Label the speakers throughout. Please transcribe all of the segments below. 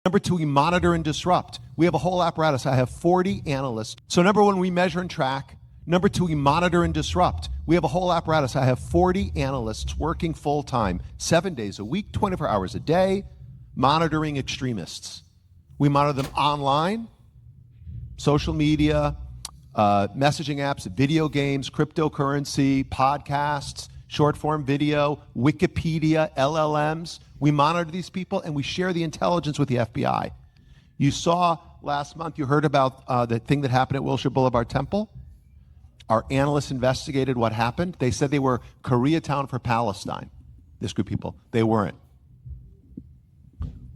Speaker 1: Number two, we monitor and disrupt. We have a whole apparatus. I have 40 analysts. So number one, we measure and track. Number two, we monitor and disrupt. We have a whole apparatus. I have 40 analysts working full time, 7 days a week, 24 hours a day, monitoring extremists. We monitor them online, social media, messaging apps, video games, cryptocurrency, podcasts, short form video, Wikipedia, LLMs. We monitor these people and we share the intelligence with the FBI. You saw last month, you heard about the thing that happened at Wilshire Boulevard Temple. Our analysts investigated what happened. They said they were Koreatown for Palestine, this group of people. They weren't.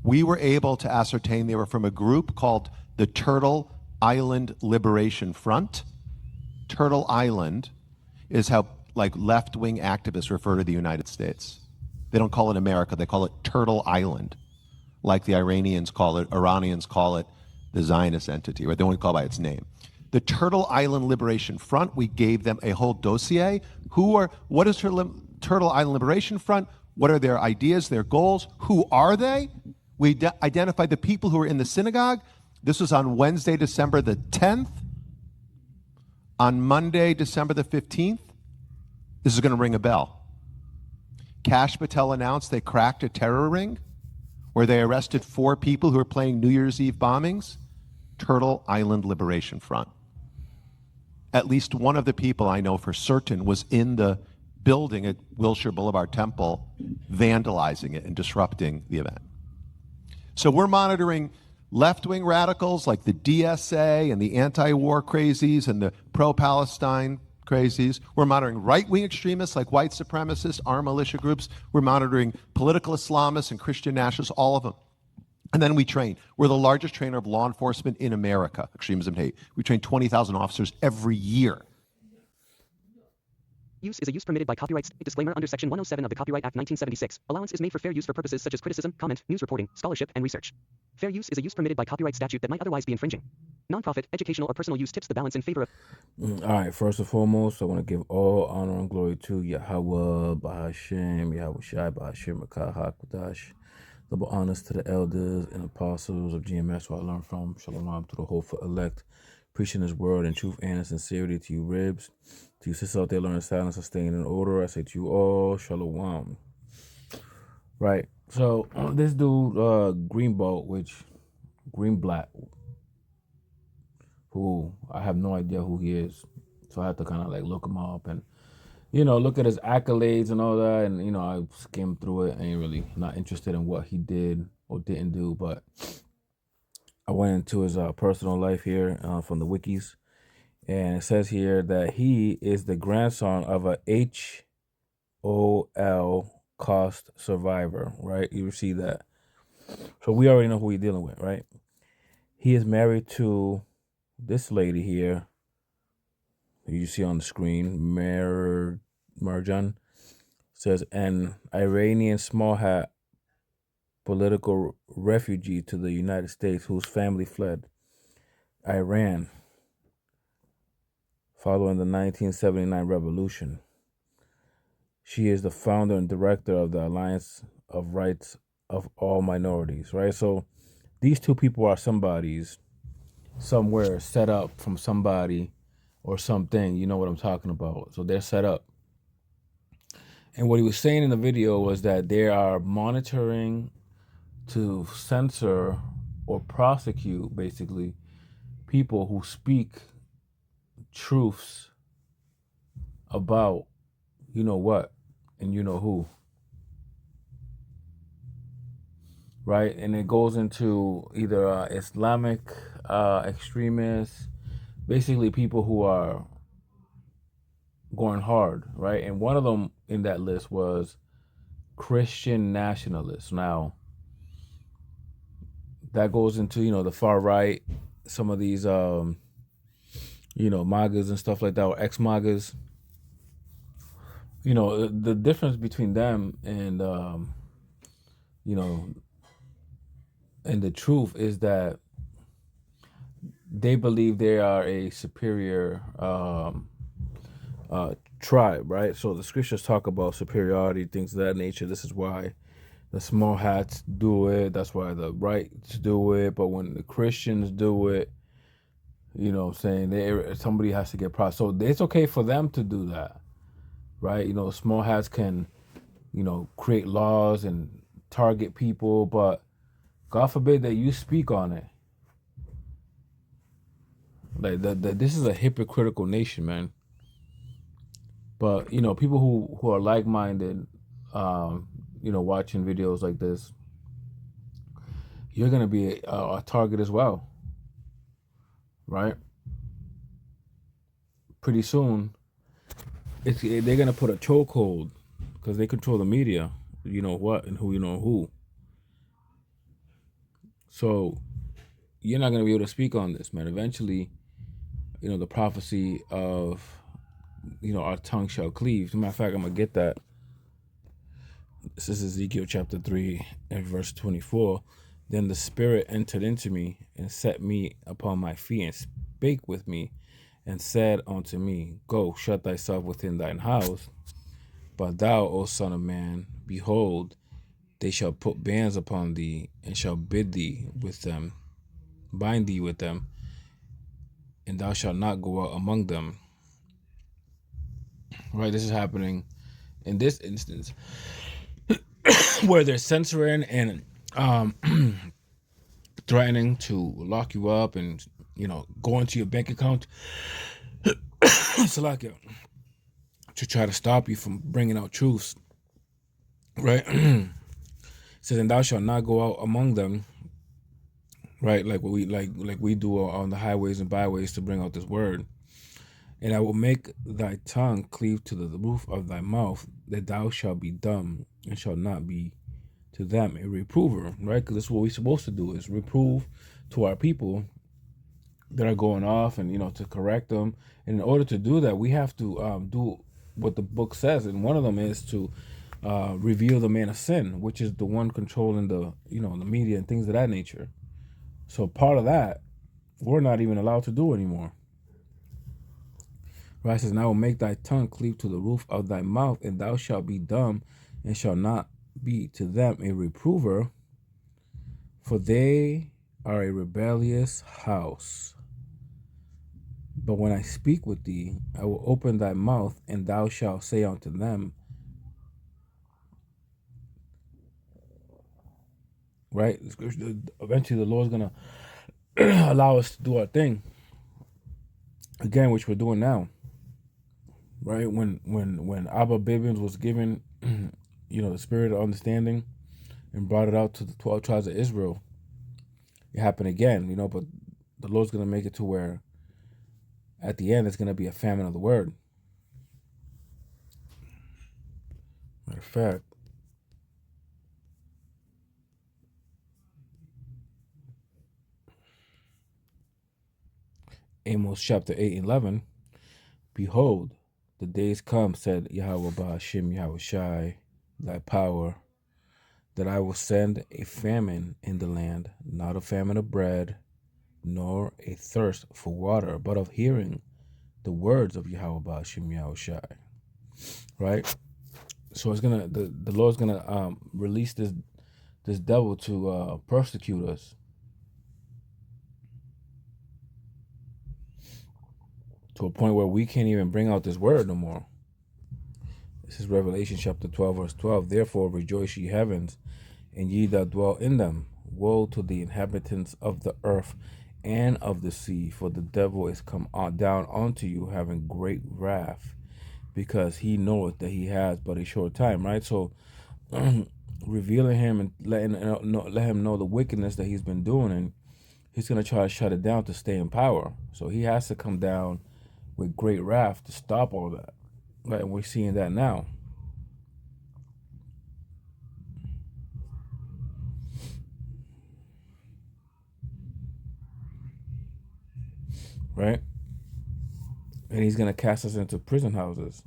Speaker 1: We were able to ascertain they were from a group called the Turtle Island Liberation Front. Turtle Island is how left-wing activists refer to the United States. They don't call it America, they call it Turtle Island, like the Iranians call it the Zionist entity, right? They won't call it by its name. The Turtle Island Liberation Front, we gave them a whole dossier. What is Turtle Island Liberation Front? What are their ideas, their goals? Who are they? We identified the people who were in the synagogue. This was on Wednesday, December the 10th. On Monday, December the 15th, this is going to ring a bell. Kash Patel announced they cracked a terror ring where they arrested 4 people who were planning New Year's Eve bombings. Turtle Island Liberation Front. At least one of the people I know for certain was in the building at Wilshire Boulevard Temple, vandalizing it and disrupting the event. So we're monitoring left-wing radicals like the DSA and the anti-war crazies and the pro-Palestine crazies. We're monitoring right-wing extremists like white supremacists, armed militia groups. We're monitoring political Islamists and Christian nationalists, all of them. And then we train. We're the largest trainer of law enforcement in America, extremism and hate. We train 20,000 officers every year.
Speaker 2: Use is a use permitted by copyrights. Disclaimer under Section 107 of the Copyright Act 1976. Allowance is made for fair use for purposes such as criticism, comment, news reporting, scholarship, and research. Fair use is a use permitted by copyright statute that might otherwise be infringing. Nonprofit, educational, or personal use tips the balance in favor of...
Speaker 3: All right, first and foremost, I want to give all honor and glory to Yahweh, Bahashem, Yahweh Shai, Bahashem, Makah, HaKadosh. Double honors to the elders and apostles of GMS who I learned from. Shalom to the hopeful elect. Preaching his word in truth and in sincerity to you ribs. To you sisters out there learning silence and staying in order. I say to you all, Shalom. Right. So this dude, Greenblatt, who I have no idea who he is. So I had to kind of look him up and look at his accolades and all that. And, I skimmed through it. I ain't really not interested in what he did or didn't do. But I went into his personal life here from the wikis. And it says here that he is the grandson of a Holocaust survivor, right? You see that. So we already know who we're dealing with, right? He is married to this lady here, who you see on the screen, Marjan. Says an Iranian small hat political refugee to the United States whose family fled Iran following the 1979 revolution. She is the founder and director of the Alliance of Rights of All Minorities, right? So these two people are somebody's somewhere set up from somebody or something. You know what I'm talking about. So they're set up. And what he was saying in the video was that they are monitoring to censor or prosecute, basically, people who speak truths about you know what and you know who, right? And it goes into either Islamic extremists, basically people who are going hard, right? And one of them in that list was Christian nationalists. Now, that goes into, the far right, some of these, MAGAs and stuff like that, or ex-MAGAs. The difference between them and, and the truth is that they believe they are a superior tribe, right? So the scriptures talk about superiority, things of that nature. This is why the small hats do it. That's why the rights do it. But when the Christians do it, you know what I'm saying, somebody has to get proud. So it's okay for them to do that, right? You know, small hats can, you know, create laws and target people, but God forbid that you speak on it. Like this is a hypocritical nation, man. But you know, people who are like-minded, you know, watching videos like this, you're gonna be a target as well, right? Pretty soon, they're gonna put a chokehold because they control the media. You know what and who you know who. So you're not gonna be able to speak on this, man. Eventually, you know, the prophecy of, you know, our tongue shall cleave. As a matter of fact, I'm gonna get that. This is Ezekiel chapter 3 and verse 24. Then the Spirit entered into me and set me upon my feet and spake with me and said unto me, Go, shut thyself within thine house. But thou, O son of man, behold, they shall put bands upon thee and shall bid thee with them, bind thee with them, and thou shalt not go out among them. Right, this is happening in this instance where they're censoring and threatening to lock you up and, you know, go into your bank account to try to stop you from bringing out truths, right? It says, and thou shalt not go out among them, right? Like what we do on the highways and byways to bring out this word. And I will make thy tongue cleave to the roof of thy mouth, that thou shalt be dumb and shalt not be to them a reprover, right? Because that's what we're supposed to do, is reprove to our people that are going off, and, you know, to correct them. And in order to do that, we have to do what the book says, and one of them is to reveal the man of sin, which is the one controlling the, you know, the media and things of that nature. So part of that we're not even allowed to do anymore. Right? It says, and I will make thy tongue cleave to the roof of thy mouth, and thou shalt be dumb and shalt not be to them a reprover, for they are a rebellious house. But when I speak with thee, I will open thy mouth, and thou shalt say unto them, right? Eventually the Lord's going to allow us to do our thing, again, which we're doing now, right? When Abba Bibbins was given, you know, the spirit of understanding and brought it out to the 12 tribes of Israel, it happened again, you know, but the Lord's going to make it to where at the end it's going to be a famine of the word. Matter of fact, Amos chapter 8:11, behold, the days come, said Yahweh Ba'ashim Yahweh Shai, thy power, that I will send a famine in the land, not a famine of bread, nor a thirst for water, but of hearing the words of Yahweh Ba'ashim Yahweh Shai. Right? So it's gonna, the Lord's gonna release this devil to persecute us, to a point where we can't even bring out this word no more. This is Revelation chapter 12, verse 12. Therefore rejoice, ye heavens, and ye that dwell in them. Woe to the inhabitants of the earth and of the sea, for the devil is come down unto you, having great wrath, because he knoweth that he has but a short time. Right? So revealing him and let him know the wickedness that he's been doing, and he's going to try to shut it down to stay in power. So he has to come down with great wrath to stop all that. Right? And we're seeing that now. Right? And he's going to cast us into prison houses.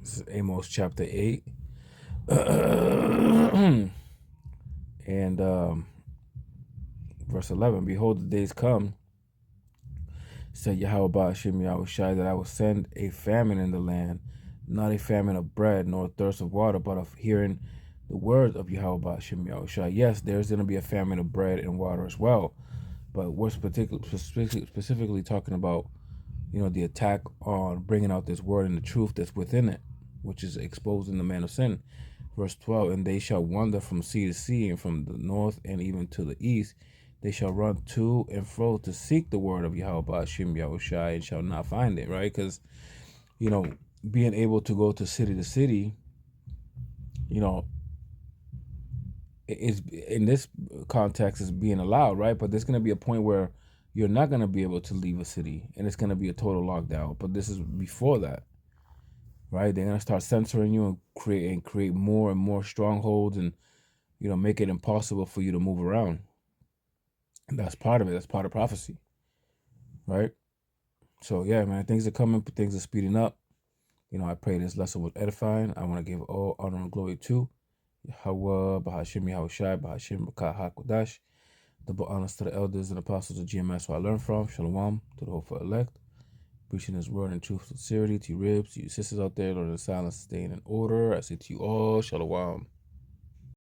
Speaker 3: This is Amos chapter 8. And verse 11, behold, the days come, said Yahweh Ba'ashim Yahweh Shai, that I will send a famine in the land, not a famine of bread, nor a thirst of water, but of hearing the words of Yahweh Hashem Yahushua. Yes, there's going to be a famine of bread and water as well, but we're specifically talking about, the attack on bringing out this word and the truth that's within it, which is exposing the man of sin. Verse 12, and they shall wander from sea to sea, and from the north and even to the east. They shall run to and fro to seek the word of Yahweh Hashem Yahushua, and shall not find it, right? Because, being able to go to city, is in this context is being allowed, right? But there's going to be a point where you're not going to be able to leave a city, and it's going to be a total lockdown. But this is before that, right? They're going to start censoring you and create more and more strongholds, and make it impossible for you to move around. And that's part of it. That's part of prophecy, right? So yeah, man, things are coming. Things are speeding up. I pray this lesson was edifying. I want to give all honor and glory to Yahweh, Bahashim Yahushai, Bahashim Bakah HaKodash. Double honors to the elders and apostles of GMS who I learned from. Shalom to the hopeful elect. Preaching his word in truth and sincerity to you ribs, to you sisters out there, Lord, in silence, staying in order. I say to you all, Shalom.